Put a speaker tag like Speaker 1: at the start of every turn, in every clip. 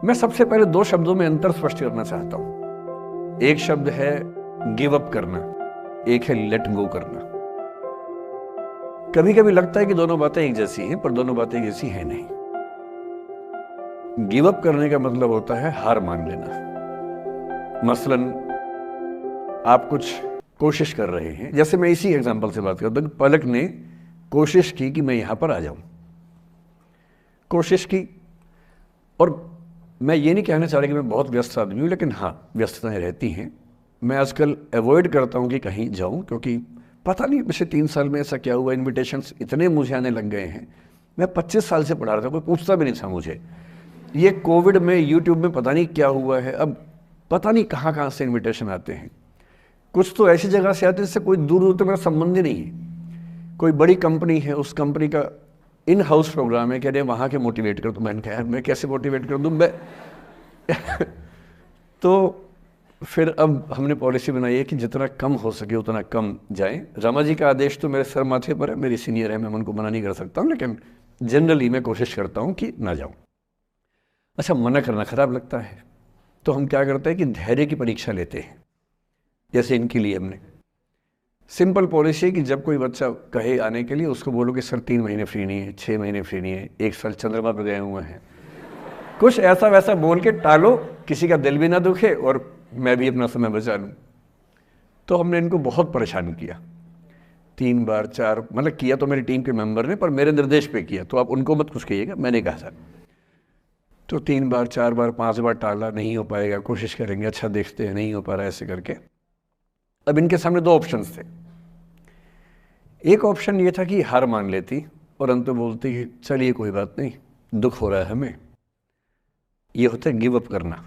Speaker 1: मैं सबसे पहले दो शब्दों में अंतर स्पष्ट करना चाहता हूं। एक शब्द है गिव अप करना, एक है लेट गो करना। कभी कभी लगता है कि दोनों बातें एक जैसी हैं, पर दोनों बातें एक जैसी है नहीं। गिव अप करने का मतलब होता है हार मान लेना। मसलन आप कुछ कोशिश कर रहे हैं, जैसे मैं इसी एग्जांपल से बात करता हूं। पलक ने कोशिश की कि मैं यहां पर आ जाऊं, कोशिश की। और मैं ये नहीं कहना चाह रहा कि मैं बहुत व्यस्त आदमी हूँ, लेकिन हाँ, व्यस्तताएं रहती हैं। मैं आजकल अवॉइड करता हूँ कि कहीं जाऊँ, क्योंकि पता नहीं पिछले 3 साल में ऐसा क्या हुआ, इन्विटेशंस इतने मुझे आने लग गए हैं। मैं 25 साल से पढ़ा रहा था, कोई पूछता भी नहीं था मुझे। ये कोविड में यूट्यूब में पता नहीं क्या हुआ है, अब पता नहीं कहाँ कहाँ से इन्विटेशन आते हैं। कुछ तो ऐसी जगह से आते हैं जिससे कोई दूर दूर तक मेरा संबंध ही नहीं है। कोई बड़ी कंपनी है, उस कंपनी का इन हाउस प्रोग्राम है, कह रहे वहाँ के मोटिवेट कर। तो मैंने कहा मैं कैसे मोटिवेट कर दूँ मैं तो फिर अब हमने पॉलिसी बनाई है कि जितना कम हो सके उतना कम जाएं। रमा जी का आदेश तो मेरे सर माथे पर है, मेरी सीनियर है, मैं उनको मना नहीं कर सकता हूँ, लेकिन जनरली मैं कोशिश करता हूँ कि ना जाऊँ। अच्छा, मना करना खराब लगता है, तो हम क्या करते हैं कि धैर्य की परीक्षा लेते हैं। जैसे इनके लिए हमने सिंपल पॉलिसी है कि जब कोई बच्चा कहे आने के लिए, उसको बोलो कि सर 3 महीने फ्री नहीं है, 6 महीने फ्री नहीं है, 1 साल चंद्रमा पर गए हुए हैं। कुछ ऐसा वैसा बोल के टालो, किसी का दिल भी ना दुखे और मैं भी अपना समय बचा लूँ। तो हमने इनको बहुत परेशान किया, 3 बार 4, मतलब किया तो मेरी टीम के मेंबर ने, पर मेरे निर्देश पे किया, तो आप उनको मत कुछ कहिएगा, मैंने कहा था। तो 3 बार 4 बार 5 बार टाला, नहीं हो पाएगा, कोशिश करेंगे, अच्छा देखते हैं, नहीं हो पा रहा, ऐसे करके। अब इनके सामने 2 ऑप्शंस थे। एक ऑप्शन ये था कि हार मान लेती और अंत में बोलती कि चलिए कोई बात नहीं, दुख हो रहा है हमें। ये होता है गिव अप करना।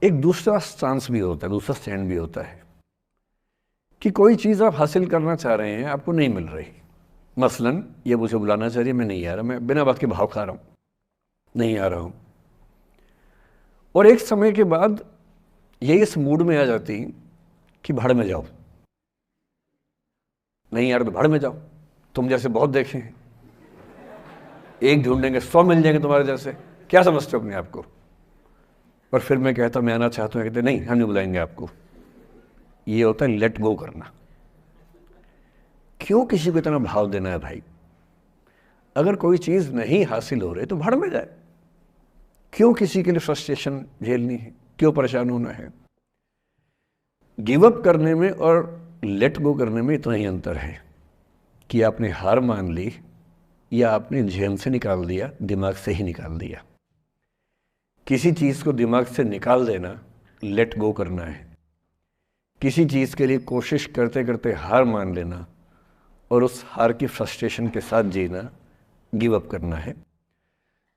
Speaker 1: एक दूसरा स्टांस भी होता है, दूसरा स्टैंड भी होता है कि कोई चीज़ आप हासिल करना चाह रहे हैं, आपको नहीं मिल रही। मसलन ये मुझे बुलाना चाह रही है, मैं नहीं आ रहा, मैं बिना बात के भाव खा रहा हूँ, नहीं आ रहा हूँ। और एक समय के बाद ये इस मूड में आ जाती कि भाड़ में जाओ, नहीं यार तो भाड़ में जाओ, तुम जैसे बहुत देखे हैं, एक ढूंढेंगे 100 मिल जाएंगे तुम्हारे जैसे, क्या समझते हो अपने आप को। और फिर मैं कहता मैं आना चाहता हूँ, कहते नहीं हम नहीं बुलाएंगे आपको। ये होता है लेट गो करना। क्यों किसी को इतना भाव देना है भाई? अगर कोई चीज नहीं हासिल हो रही तो भाड़ में जाए। क्यों किसी के लिए फ्रस्ट्रेशन झेलनी है, क्यों परेशान होना है? गिव अप करने में और लेट गो करने में इतना ही अंतर है कि आपने हार मान ली या आपने जेहन से निकाल दिया, दिमाग से ही निकाल दिया। किसी चीज़ को दिमाग से निकाल देना लेट गो करना है। किसी चीज़ के लिए कोशिश करते करते हार मान लेना और उस हार की फ्रस्ट्रेशन के साथ जीना गिव अप करना है।